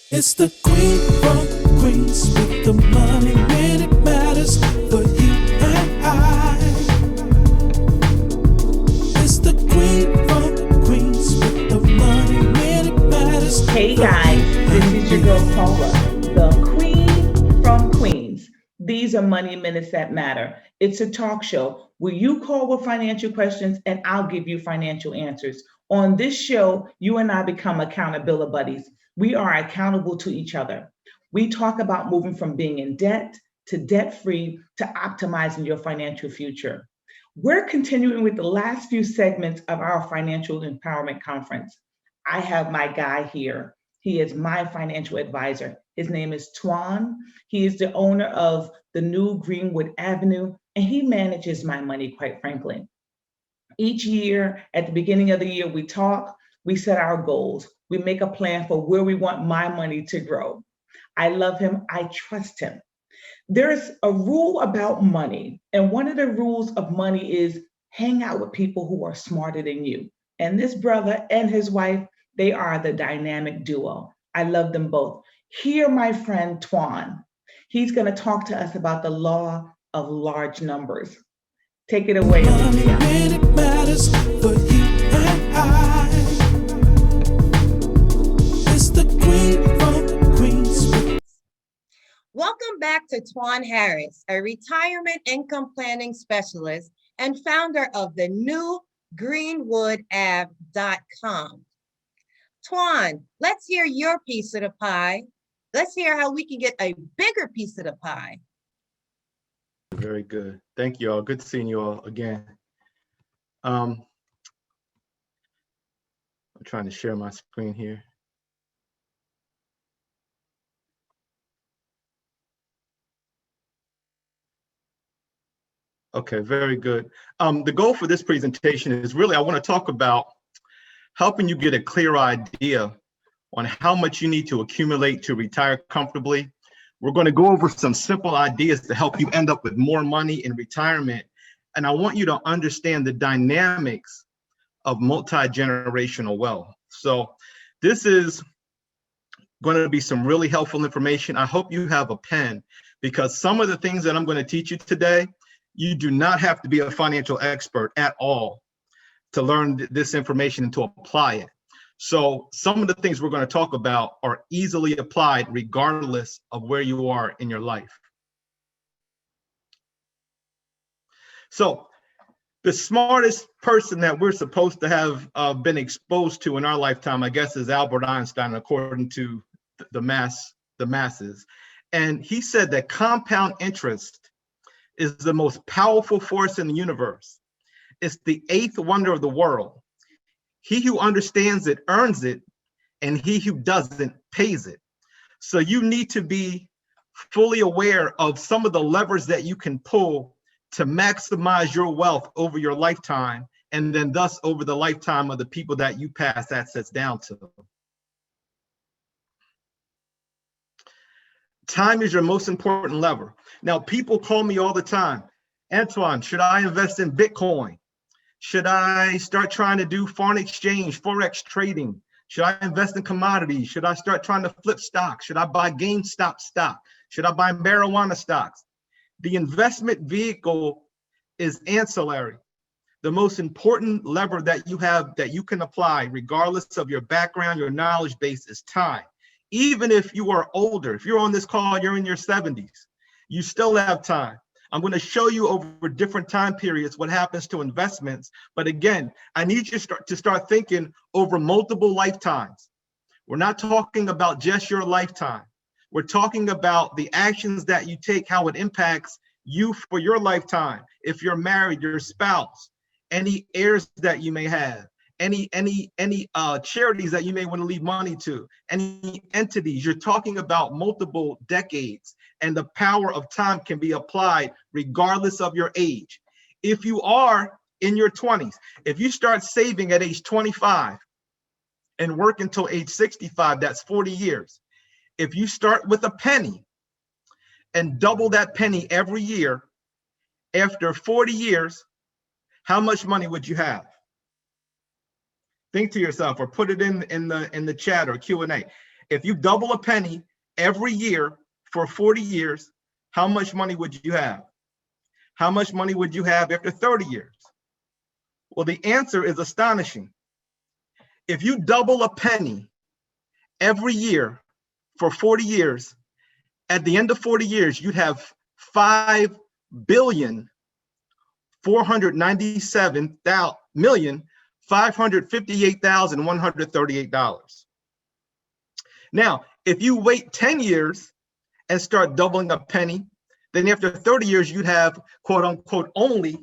It's the queen from Queens with the money when it matters for you and I. It's the queen from Queens with the money when it matters. Hey guys, this is your girl Paula, the queen from Queens. These are Money Minutes That Matter. It's a talk show where you call with financial questions and I'll give you financial answers. On this show, you and I become accountability buddies. We are accountable to each other. We talk about moving from being in debt to debt free to optimizing your financial future. We're continuing with the last few segments of our financial empowerment conference. I have my guy here. He is my financial advisor. His name is Twone. He is the owner of the new Greenwood Avenue, and he manages my money, quite frankly. Each year, at the beginning of the year, we talk, we set our goals, we make a plan for where we want my money to grow. I love him, I trust him. There's a rule about money, and one of the rules of money is hang out with people who are smarter than you. And this brother and his wife, they are the dynamic duo. I love them both. Here, my friend Twone. He's going to talk to us about the law of large numbers. Take it away, Money Alicia. when it matters for you and I. It's the queen from Queens. Welcome back to Twone Harris, a retirement income planning specialist and founder of the new GreenwoodAve.com. Twone, let's hear your piece of the pie. Let's hear how we can get a bigger piece of the pie. Very good. Thank you all. Good seeing you all again. I'm trying to share my screen here. Okay, very good. The goal for this presentation is really, I want to talk about helping you get a clear idea on how much you need to accumulate to retire comfortably. We're going to go over some simple ideas to help you end up with more money in retirement. And I want you to understand the dynamics of multi-generational wealth. So this is going to be some really helpful information. I hope you have a pen, because some of the things that I'm going to teach you today, you do not have to be a financial expert at all to learn this information and to apply it. So some of the things we're going to talk about are easily applied regardless of where you are in your life. So the smartest person that we're supposed to have been exposed to in our lifetime, I guess, is Albert Einstein, according to the masses. And he said that compound interest is the most powerful force in the universe. It's the eighth wonder of the world. He who understands it earns it, and he who doesn't pays it. So you need to be fully aware of some of the levers that you can pull to maximize your wealth over your lifetime, and then thus over the lifetime of the people that you pass assets down to. Time is your most important lever. Now, people call me all the time, Antoine, should I invest in Bitcoin? Should I start trying to do foreign exchange, Forex trading? Should I invest in commodities? Should I start trying to flip stocks? Should I buy GameStop stock? Should I buy marijuana stocks? The investment vehicle is ancillary. The most important lever that you have that you can apply, regardless of your background, your knowledge base, is time. Even if you are older, if you're on this call, you're in your 70s, you still have time. I'm going to show you over different time periods what happens to investments. But again, I need you to start thinking over multiple lifetimes. We're not talking about just your lifetime. We're talking about the actions that you take, how it impacts you for your lifetime. If you're married, your spouse, any heirs that you may have, any charities that you may want to leave money to, any entities. You're talking about multiple decades, and the power of time can be applied regardless of your age. If you are in your 20s, if you start saving at age 25 and work until age 65, that's 40 years. If you start with a penny and double that penny every year, after 40 years, how much money would you have? Think to yourself, or put it in the chat or Q&A. If you double a penny every year for 40 years, how much money would you have? How much money would you have after 30 years? Well, the answer is astonishing. If you double a penny every year for 40 years, at the end of 40 years, you'd have $5,497,558,138. Now, if you wait 10 years and start doubling a penny, then after 30 years, you'd have, quote unquote, only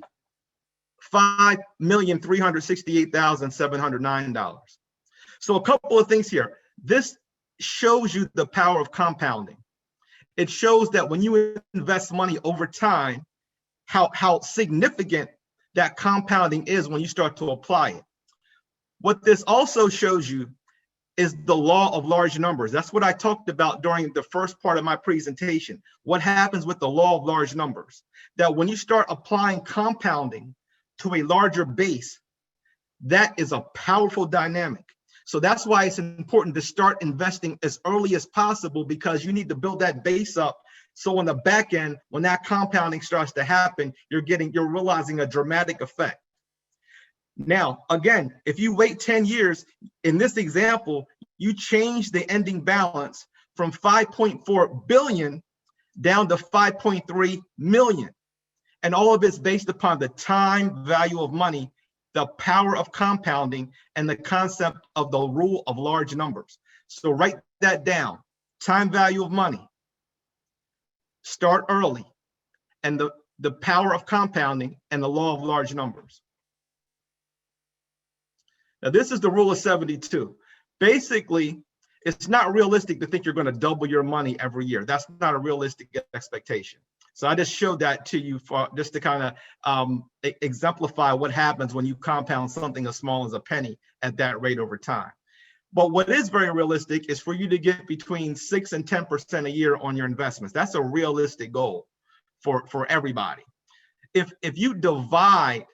$5,368,709. So a couple of things here. This shows you the power of compounding. It shows that when you invest money over time, how significant that compounding is when you start to apply it. What this also shows you is the law of large numbers. That's what I talked about during the first part of my presentation. What happens with the law of large numbers? That when you start applying compounding to a larger base, that is a powerful dynamic. So that's why it's important to start investing as early as possible, because you need to build that base up. So on the back end, when that compounding starts to happen, you're realizing a dramatic effect. Now, again, if you wait 10 years, in this example, you change the ending balance from 5.4 billion down to 5.3 million. And all of it's based upon the time value of money, the power of compounding, and the concept of the rule of large numbers. So write that down. Time value of money, start early, and the power of compounding and the law of large numbers. Now, this is the rule of 72. Basically, it's not realistic to think you're going to double your money every year. That's not a realistic expectation. So I just showed that to you just to kind of exemplify what happens when you compound something as small as a penny at that rate over time. But what is very realistic is for you to get between 6 and 10% a year on your investments. That's a realistic goal for everybody. If you divide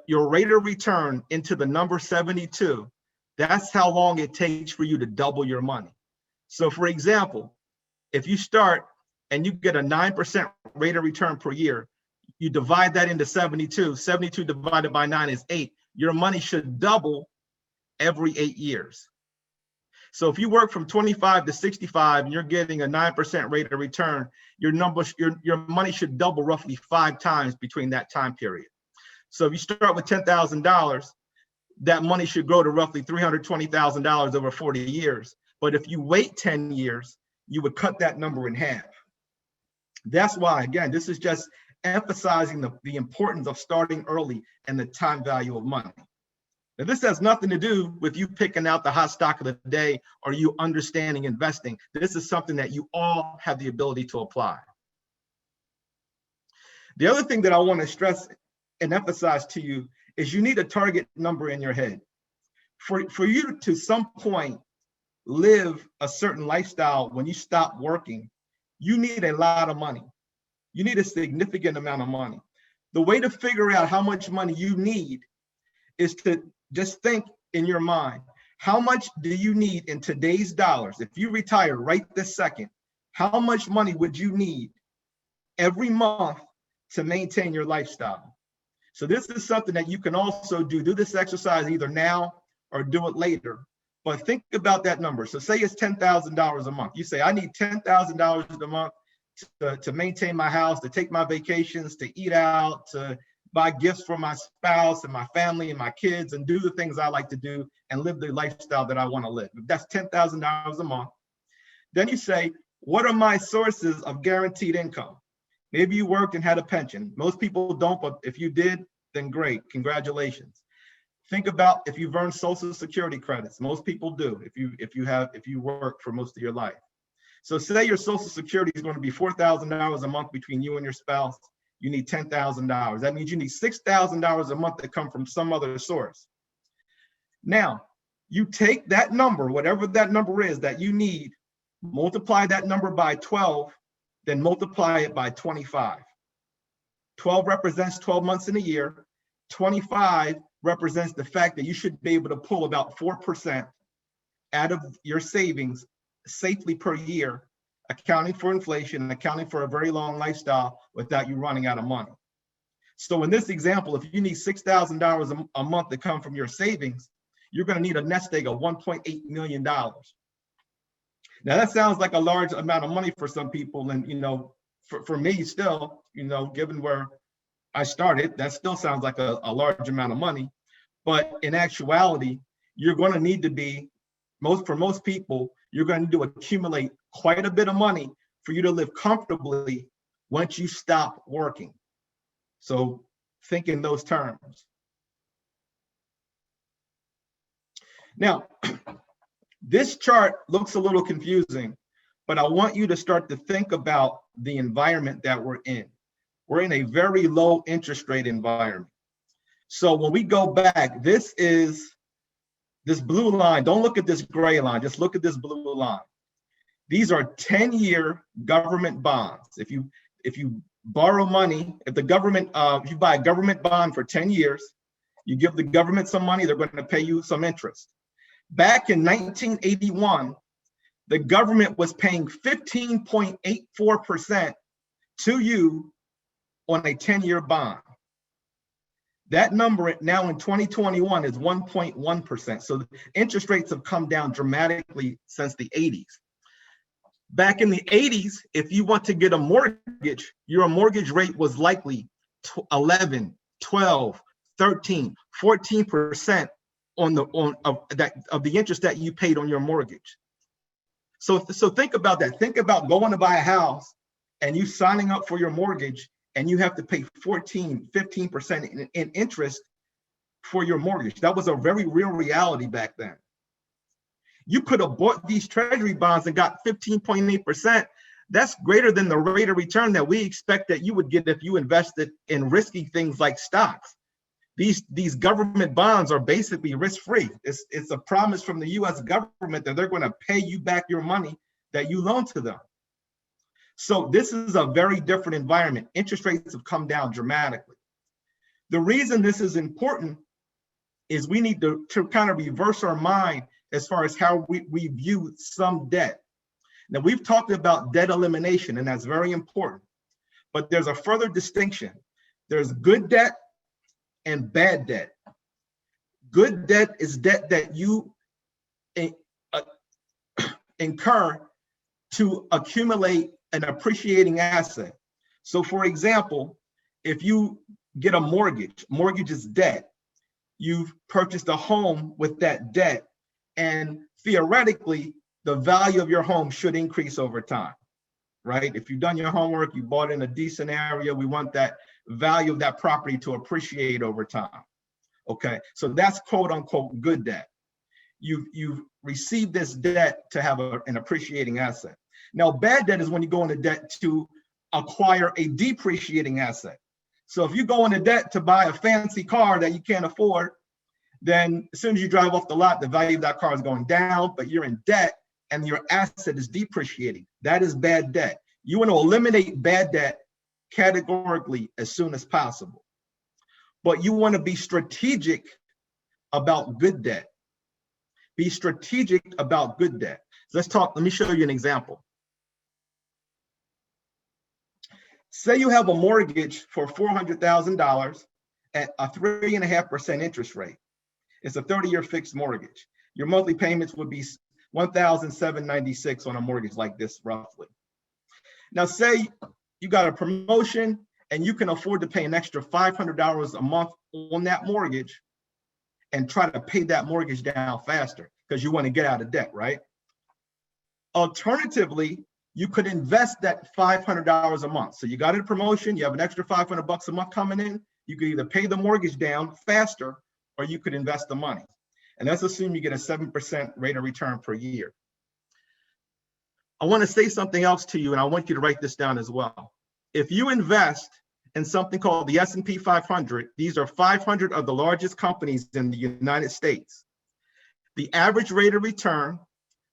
your rate of return into the number 72, that's how long it takes for you to double your money. So for example, if you start and you get a 9% rate of return per year, you divide that into 72, 72 divided by 9 is 8. Your money should double every 8 years. So if you work from 25 to 65 and you're getting a 9% rate of return, your money should double roughly 5 times between that time period. So if you start with $10,000, that money should grow to roughly $320,000 over 40 years. But if you wait 10 years, you would cut that number in half. That's why, again, this is just emphasizing the importance of starting early and the time value of money. Now, this has nothing to do with you picking out the hot stock of the day or you understanding investing. This is something that you all have the ability to apply. The other thing that I want to stress and emphasize to you is you need a target number in your head. For you to some point live a certain lifestyle when you stop working, you need a lot of money. You need a significant amount of money. The way to figure out how much money you need is to just think in your mind, how much do you need in today's dollars? If you retire right this second, how much money would you need every month to maintain your lifestyle? So this is something that you can also do this exercise either now or do it later. But think about that number. So say it's $10,000 a month. You say, I need $10,000 a month to maintain my house, to take my vacations, to eat out, to buy gifts for my spouse and my family and my kids, and do the things I like to do and live the lifestyle that I want to live. That's $10,000 a month. Then you say, what are my sources of guaranteed income? Maybe you worked and had a pension. Most people don't, but if you did, then great, congratulations. Think about if you've earned Social Security credits. Most people do if you work for most of your life. So say your Social Security is going to be $4,000 a month between you and your spouse. You need $10,000. That means you need $6,000 a month to come from some other source. Now, you take that number, whatever that number is that you need, multiply that number by 12, then multiply it by 25. 12 represents 12 months in a year. 25 represents the fact that you should be able to pull about 4% out of your savings safely per year, accounting for inflation and accounting for a very long lifestyle without you running out of money. So in this example, if you need $6,000 a month to come from your savings, you're going to need a nest egg of $1.8 million. Now that sounds like a large amount of money for some people. And, you know, for me still, you know, given where I started, that still sounds like a large amount of money. But in actuality, you're going to need to be, for most people, you're going to need to accumulate quite a bit of money for you to live comfortably once you stop working. So think in those terms. Now, this chart looks a little confusing, but I want you to start to think about the environment that we're in. We're in a very low interest rate environment. So when we go back, this is this blue line. Don't look at this gray line, just look at this blue line. These are 10-year government bonds. If you borrow money, if the government, if you buy a government bond for 10 years, you give the government some money, they're going to pay you some interest. Back in 1981, the government was paying 15.84% to you on a 10-year bond. That number now in 2021 is 1.1%. So the interest rates have come down dramatically since the 80s. Back in the 80s, if you want to get a mortgage, your mortgage rate was likely 11, 12, 13, 14% of the interest that you paid on your mortgage. So think about that. Think about going to buy a house and you signing up for your mortgage and you have to pay 14, 15% in interest for your mortgage. That was a very real reality back then. You could have bought these treasury bonds and got 15.8%. That's greater than the rate of return that we expect that you would get if you invested in risky things like stocks. These government bonds are basically risk-free. It's a promise from the US government that they're going to pay you back your money that you loan to them. So this is a very different environment. Interest rates have come down dramatically. The reason this is important is we need to kind of reverse our mind as far as how we view some debt. Now, we've talked about debt elimination, and that's very important. But there's a further distinction. There's good debt and bad debt. Good debt is debt that you incur to accumulate an appreciating asset. So for example, if you get a mortgage is debt. You've purchased a home with that debt, and theoretically, the value of your home should increase over time, right? If you've done your homework, you bought in a decent area, we want that value of that property to appreciate over time. Okay, so that's quote unquote good debt. You've received this debt to have an appreciating asset. Now, bad debt is when you go into debt to acquire a depreciating asset. So if you go into debt to buy a fancy car that you can't afford, then as soon as you drive off the lot, the value of that car is going down, but you're in debt and your asset is depreciating. That is bad debt. You want to eliminate bad debt categorically as soon as possible. But you want to be strategic about good debt. Be strategic about good debt. Let's talk, let me show you an example. Say you have a mortgage for $400,000 at a 3.5% interest rate. It's a 30-year fixed mortgage. Your monthly payments would be $1,796 on a mortgage like this, roughly. Now, say you got a promotion and you can afford to pay an extra $500 a month on that mortgage and try to pay that mortgage down faster because you want to get out of debt, right? Alternatively, you could invest that $500 a month. So you got a promotion, you have an extra $500 a month coming in. You could either pay the mortgage down faster or you could invest the money. And let's assume you get a 7% rate of return per year. I want to say something else to you, and I want you to write this down as well. If you invest in something called the S&P 500, these are 500 of the largest companies in the United States. The average rate of return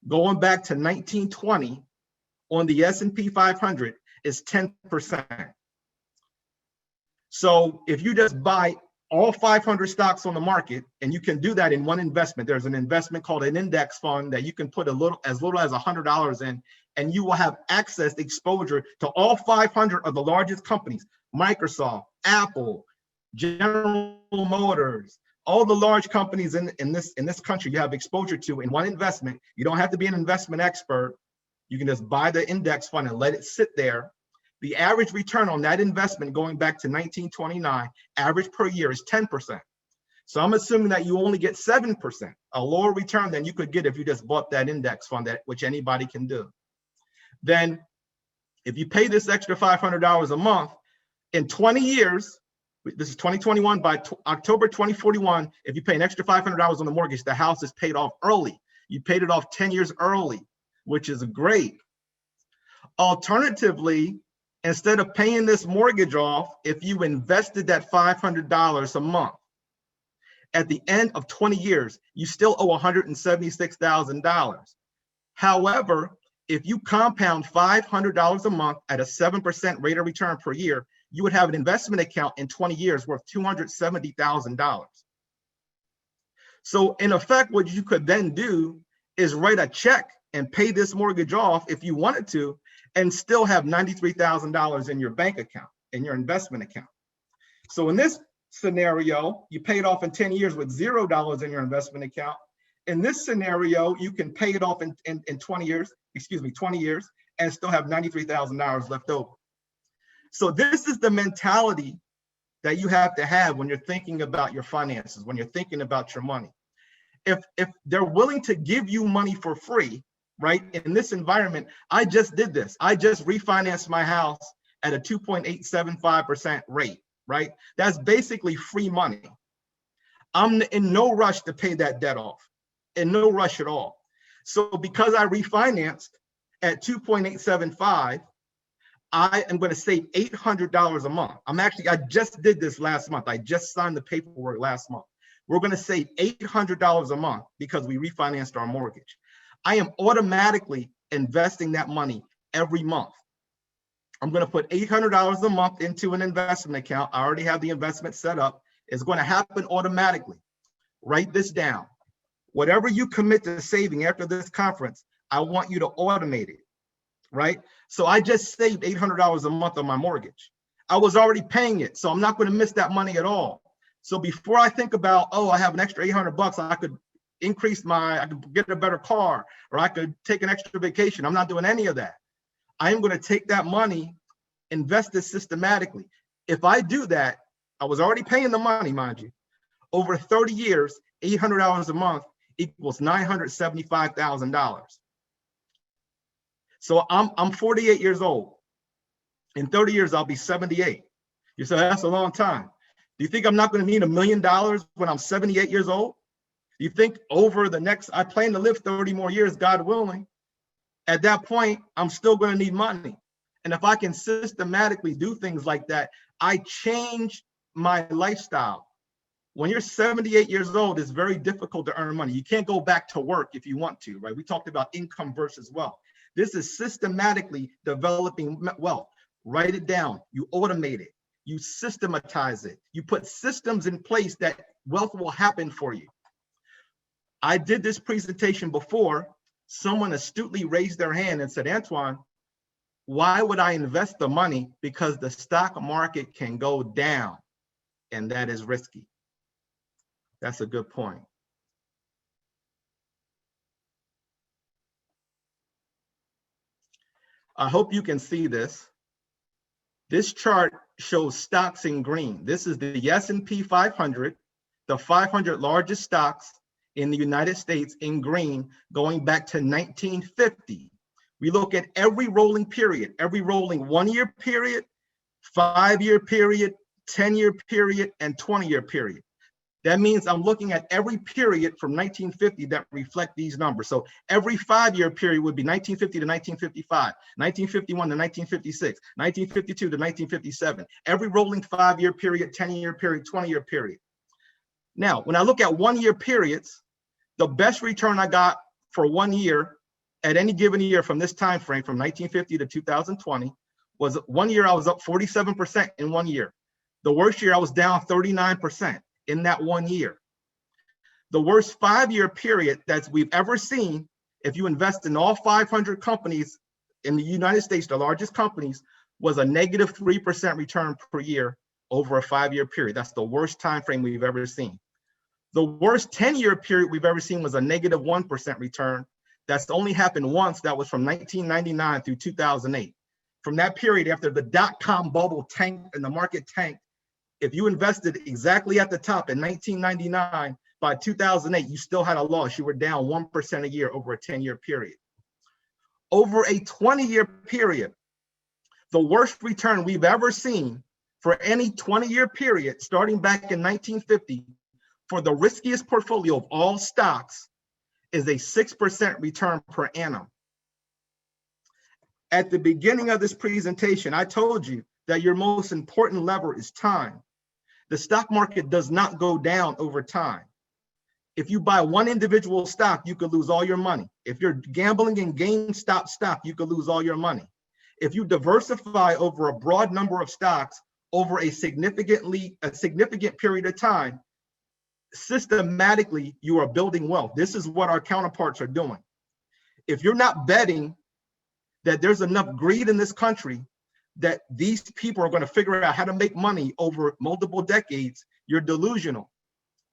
going back to 1920 on the S&P 500 is 10%. So if you just buy all 500 stocks on the market, and you can do that in one investment. There's an investment called an index fund that you can put as little as $100 in, and you will have access, exposure to all 500 of the largest companies: Microsoft, Apple, General Motors, all the large companies in this country you have exposure to in one investment. You don't have to be an investment expert. You can just buy the index fund and let it sit there. The average return on that investment going back to 1929, average per year, is 10%. So I'm assuming that you only get 7%, a lower return than you could get if you just bought that index fund, which anybody can do. Then if you pay this extra $500 a month, in 20 years, this is 2021, by October 2041, if you pay an extra $500 on the mortgage, the house is paid off early. You paid it off 10 years early, which is great. Alternatively, instead of paying this mortgage off, if you invested that $500 a month, at the end of 20 years, you still owe $176,000. However, if you compound $500 a month at a 7% rate of return per year, you would have an investment account in 20 years worth $270,000. So in effect, what you could then do is write a check and pay this mortgage off if you wanted to, and still have $93,000 in your bank account, in your investment account. So in this scenario, you pay it off in 10 years with $0 in your investment account. In this scenario, you can pay it off in 20 years, and still have $93,000 left over. So this is the mentality that you have to have when you're thinking about your finances, when you're thinking about your money. If they're willing to give you money for free, right? In this environment, I just did this. I just refinanced my house at a 2.875% rate, right? That's basically free money. I'm in no rush to pay that debt off, in no rush at all. So because I refinanced at 2.875, I am going to save $800 a month. I just did this last month. I just signed the paperwork last month. We're going to save $800 a month because we refinanced our mortgage. I am automatically investing that money every month. I'm going to put $800 a month into an investment account. I already have the investment set up. It's going to happen automatically. Write this down. Whatever you commit to saving after this conference, I want you to automate it, right? So I just saved $800 a month on my mortgage. I was already paying it, so I'm not going to miss that money at all. So before I think about, oh, I have an extra $800, I could I could get a better car, or I could take an extra vacation. I'm not doing any of that. I am going to take that money, invest it systematically. If I do that, I was already paying the money, mind you. Over 30 years, $800 a month equals $975,000. So I'm 48 years old. In 30 years, I'll be 78. You say, that's a long time. Do you think I'm not going to need $1 million when I'm 78 years old? Do you think over the next, I plan to live 30 more years, God willing. At that point, I'm still going to need money. And if I can systematically do things like that, I change my lifestyle. When you're 78 years old, it's very difficult to earn money. You can't go back to work if you want to, right? We talked about income versus wealth. This is systematically developing wealth. Write it down. You automate it. You systematize it. You put systems in place that wealth will happen for you. I did this presentation before. Someone astutely raised their hand and said, Antoine, why would I invest the money? Because the stock market can go down, and that is risky. That's a good point. I hope you can see this. This chart shows stocks in green. This is the S&P 500, the 500 largest stocks in the United States in green, going back to 1950. We look at every rolling period, every rolling 1-year period, 5-year period, 10-year period, and 20-year period. That means I'm looking at every period from 1950 that reflect these numbers. So every 5-year period would be 1950 to 1955, 1951 to 1956, 1952 to 1957. Every rolling 5-year period, 10-year period, 20-year period. Now, when I look at 1-year periods, the best return I got for 1 year at any given year from this time frame, from 1950 to 2020, was 1 year I was up 47% in 1 year. The worst year I was down 39% in that 1 year. The worst 5-year period that we've ever seen, if you invest in all 500 companies in the United States, the largest companies, was a negative 3% return per year over a 5-year period. That's the worst time frame we've ever seen. The worst 10-year period we've ever seen was a negative 1% return. That's only happened once. That was from 1999 through 2008. From that period, after the dot-com bubble tanked and the market tanked, if you invested exactly at the top in 1999, by 2008, you still had a loss. You were down 1% a year over a 10-year period. Over a 20-year period, the worst return we've ever seen for any 20-year period, starting back in 1950, for the riskiest portfolio of all stocks, is a 6% return per annum. At the beginning of this presentation, I told you that your most important lever is time. The stock market does not go down over time. If you buy one individual stock, you could lose all your money. If you're gambling in GameStop stock, you could lose all your money. If you diversify over a broad number of stocks over a significant period of time, systematically you are building wealth. This is what our counterparts are doing. If you're not betting that there's enough greed in this country that these people are going to figure out how to make money over multiple decades, you're delusional.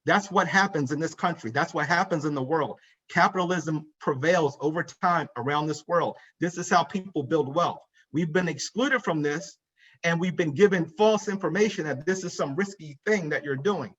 That's what happens in this country. That's what happens in the world. Capitalism prevails over time around this world. This is how people build wealth. We've been excluded from this, and we've been given false information that this is some risky thing that you're doing.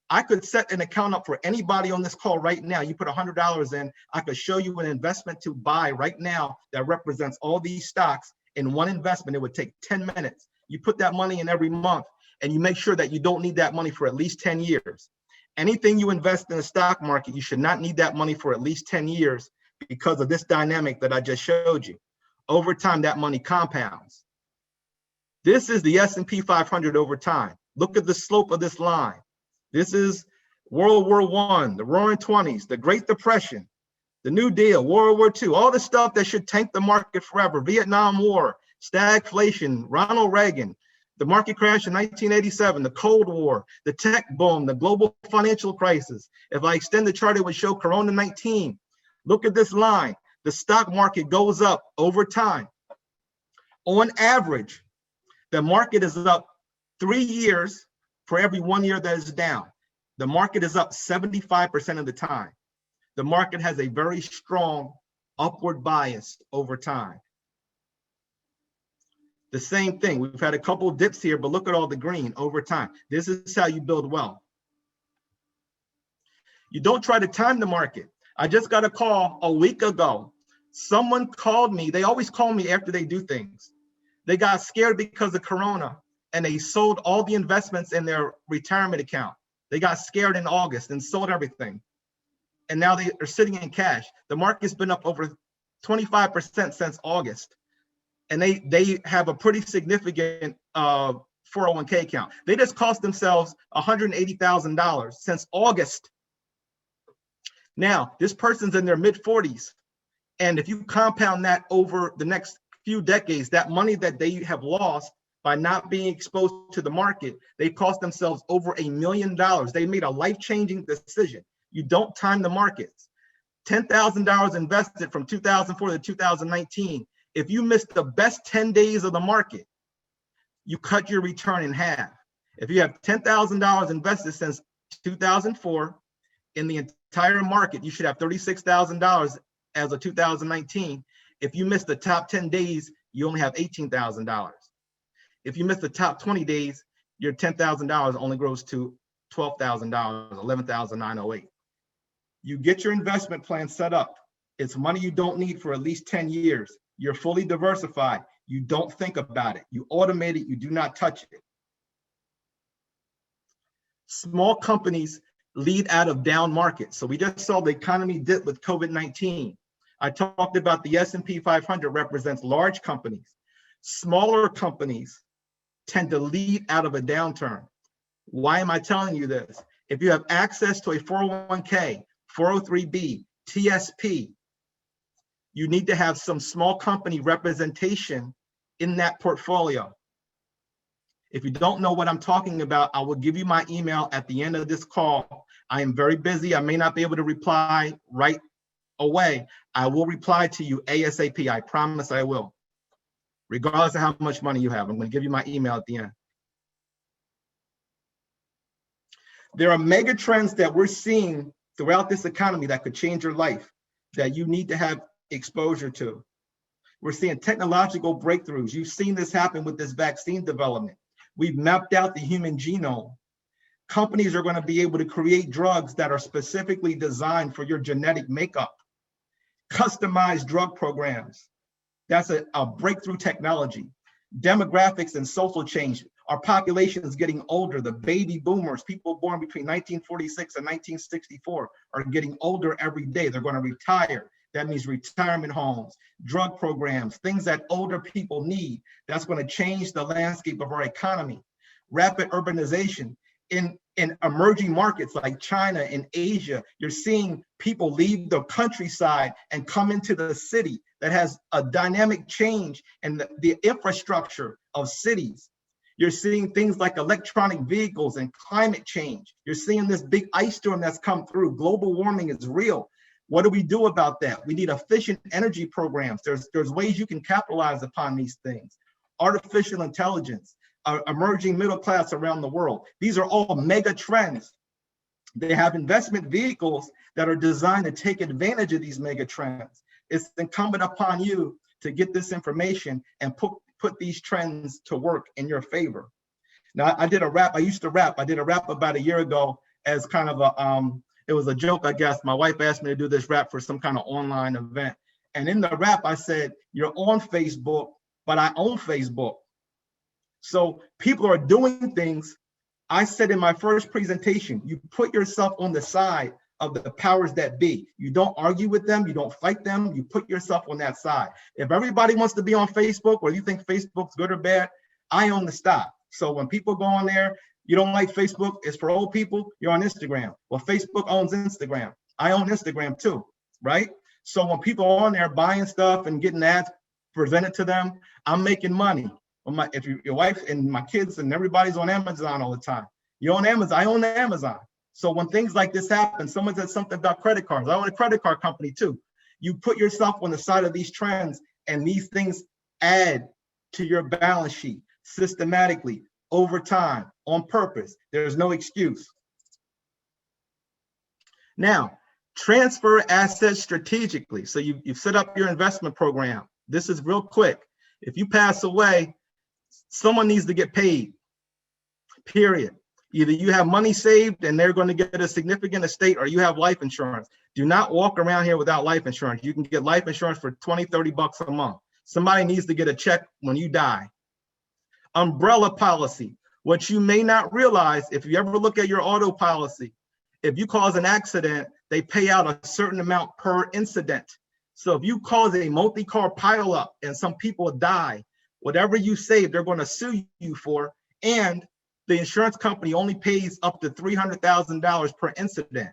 I could set an account up for anybody on this call right now. You put $100 in, I could show you an investment to buy right now that represents all these stocks in one investment. It would take 10 minutes. You put that money in every month, and you make sure that you don't need that money for at least 10 years. Anything you invest in the stock market, you should not need that money for at least 10 years because of this dynamic that I just showed you. Over time, that money compounds. This is the S&P 500 over time. Look at the slope of this line. This is World War I, the Roaring '20s, the Great Depression, the New Deal, World War II, all the stuff that should tank the market forever, Vietnam War, stagflation, Ronald Reagan, the market crash in 1987, the Cold War, the tech boom, the global financial crisis. If I extend the chart, it would show Corona-19. Look at this line. The stock market goes up over time. On average, the market is up 3 years for every 1 year that is down. The market is up 75% of the time. The market has a very strong upward bias over time. The same thing, we've had a couple of dips here, but look at all the green over time. This is how you build wealth. You don't try to time the market. I just got a call a week ago. Someone called me. They always call me after they do things. They got scared because of Corona and they sold all the investments in their retirement account. They got scared in August and sold everything. And now they are sitting in cash. The market's been up over 25% since August. And they have a pretty significant 401k account. They just cost themselves $180,000 since August. Now, this person's in their mid 40s. And if you compound that over the next few decades, that money that they have lost by not being exposed to the market, they cost themselves over $1 million. They made a life-changing decision. You don't time the markets. $10,000 invested from 2004 to 2019. If you miss the best 10 days of the market, you cut your return in half. If you have $10,000 invested since 2004 in the entire market, you should have $36,000 as of 2019. If you miss the top 10 days, you only have $18,000. If you miss the top 20 days, your $10,000 only grows to $12,000, $11,908. You get your investment plan set up. It's money you don't need for at least 10 years. You're fully diversified. You don't think about it. You automate it. You do not touch it. Small companies lead out of down markets. So we just saw the economy dip with COVID-19. I talked about the S&P 500 represents large companies. Smaller companies tend to lead out of a downturn. Why am I telling you this? If you have access to a 401k, 403b, TSP, you need to have some small company representation in that portfolio. If you don't know what I'm talking about, I will give you my email at the end of this call. I am very busy. I may not be able to reply right away. I will reply to you ASAP. I promise I will, regardless of how much money you have. I'm going to give you my email at the end. There are mega trends that we're seeing throughout this economy that could change your life, that you need to have exposure to. We're seeing technological breakthroughs. You've seen this happen with this vaccine development. We've mapped out the human genome. Companies are going to be able to create drugs that are specifically designed for your genetic makeup. Customized drug programs. That's a breakthrough technology. Demographics and social change. Our population is getting older. The baby boomers, people born between 1946 and 1964, are getting older every day. They're going to retire. That means retirement homes, drug programs, things that older people need. That's going to change the landscape of our economy. Rapid urbanization. In emerging markets like China and Asia, you're seeing people leave the countryside and come into the city that has a dynamic change in the infrastructure of cities. You're seeing things like electronic vehicles and climate change. You're seeing this big ice storm that's come through. Global warming is real. What do we do about that? We need efficient energy programs. There's ways you can capitalize upon these things. Artificial intelligence, emerging middle class around the world. These are all mega trends. They have investment vehicles that are designed to take advantage of these mega trends. It's incumbent upon you to get this information and put these trends to work in your favor. Now, I did a rap. I used to rap. I did a rap about a year ago as kind of a, it was a joke, I guess. My wife asked me to do this rap for some kind of online event. And in the rap, I said, you're on Facebook, but I own Facebook. So people are doing things. I said in my first presentation, you put yourself on the side of the powers that be. You don't argue with them. You don't fight them. You put yourself on that side. If everybody wants to be on Facebook, or you think Facebook's good or bad, I own the stock. So when people go on there, you don't like Facebook, it's for old people, you're on Instagram. Well, Facebook owns Instagram. I own Instagram too, right? So when people are on there buying stuff and getting ads presented to them, I'm making money. If your wife and my kids and everybody's on Amazon all the time, you're on Amazon, I own Amazon. So when things like this happen, someone said something about credit cards. I own a credit card company too. You put yourself on the side of these trends, and these things add to your balance sheet systematically over time on purpose. There's no excuse. Now, transfer assets strategically. So you've set up your investment program. This is real quick. If you pass away, someone needs to get paid, period. Either you have money saved and they're going to get a significant estate, or you have life insurance. Do not walk around here without life insurance. You can get life insurance for 20, 30 bucks a month. Somebody needs to get a check when you die. Umbrella policy. What you may not realize, if you ever look at your auto policy, if you cause an accident, they pay out a certain amount per incident. So if you cause a multi-car pileup and some people die, whatever you save, they're going to sue you for, and the insurance company only pays up to $300,000 per incident.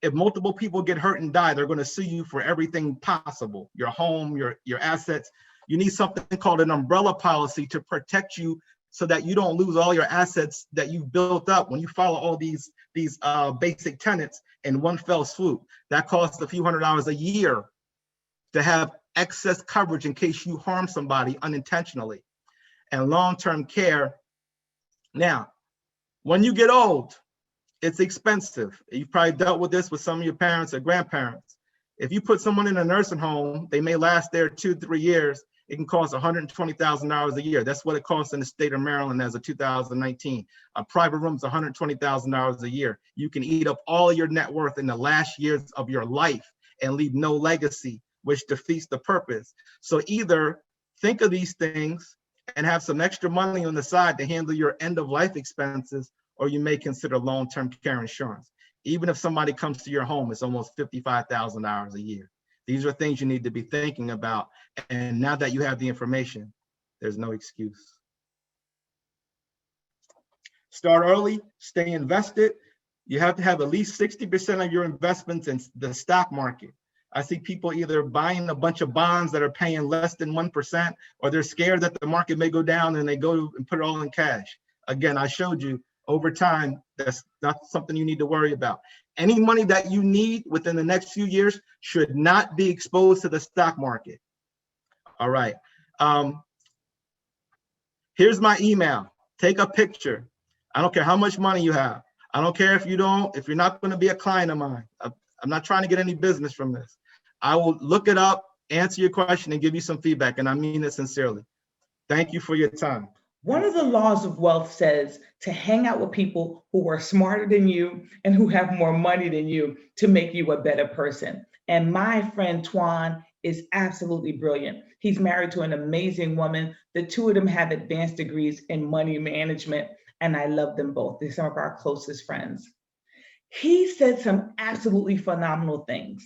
If multiple people get hurt and die, they're going to sue you for everything possible, your home, your assets. You need something called an umbrella policy to protect you so that you don't lose all your assets that you've built up when you follow all these basic tenets in one fell swoop. That costs a few $100s a year to have excess coverage in case you harm somebody unintentionally. And long-term care. Now, when you get old, it's expensive. You've probably dealt with this with some of your parents or grandparents. If you put someone in a nursing home, they may last there 2-3 years. It can cost $120,000 a year. That's what it costs in the state of Maryland as of 2019. A private room is $120,000 a year. You can eat up all of your net worth in the last years of your life and leave no legacy, which defeats the purpose. So either think of these things and have some extra money on the side to handle your end of life expenses, or you may consider long-term care insurance. Even if somebody comes to your home, it's almost $55,000 a year. These are things you need to be thinking about. And now that you have the information, there's no excuse. Start early, stay invested. You have to have at least 60% of your investments in the stock market. I see people either buying a bunch of bonds that are paying less than 1%, or they're scared that the market may go down and they go and put it all in cash. Again, I showed you over time, that's not something you need to worry about. Any money that you need within the next few years should not be exposed to the stock market. All right. Here's my email. Take a picture. I don't care how much money you have. I don't care if you're not going to be a client of mine. I'm not trying to get any business from this. I will look it up, answer your question, and give you some feedback. And I mean it sincerely. Thank you for your time. One of the laws of wealth says to hang out with people who are smarter than you and who have more money than you to make you a better person. And my friend Twone is absolutely brilliant. He's married to an amazing woman. The two of them have advanced degrees in money management, and I love them both. They're some of our closest friends. He said some absolutely phenomenal things.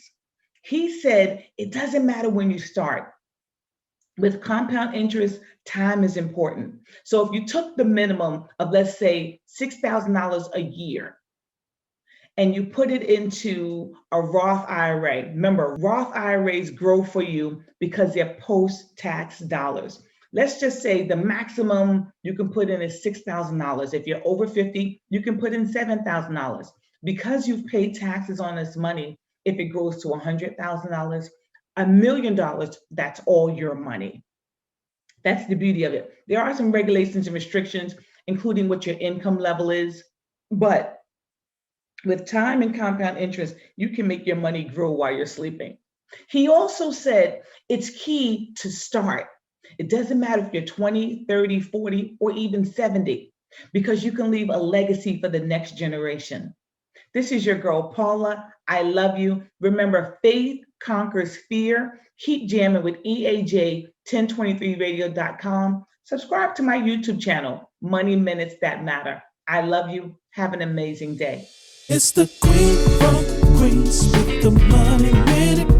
He said, it doesn't matter when you start. With compound interest, time is important. So if you took the minimum of, let's say, $6,000 a year, and you put it into a Roth IRA. Remember, Roth IRAs grow for you because they're post-tax dollars. Let's just say the maximum you can put in is $6,000. If you're over 50, you can put in $7,000. Because you've paid taxes on this money, if it grows to $100,000, $1 million, that's all your money. That's the beauty of it. There are some regulations and restrictions, including what your income level is, but with time and compound interest, you can make your money grow while you're sleeping. He also said it's key to start. It doesn't matter if you're 20, 30, 40, or even 70, because you can leave a legacy for the next generation. This is your girl, Paula. I love you. Remember, faith conquers fear. Keep jamming with EAJ1023radio.com. Subscribe to my YouTube channel, Money Minutes That Matter. I love you. Have an amazing day. It's the Queen from Queens with the money minute.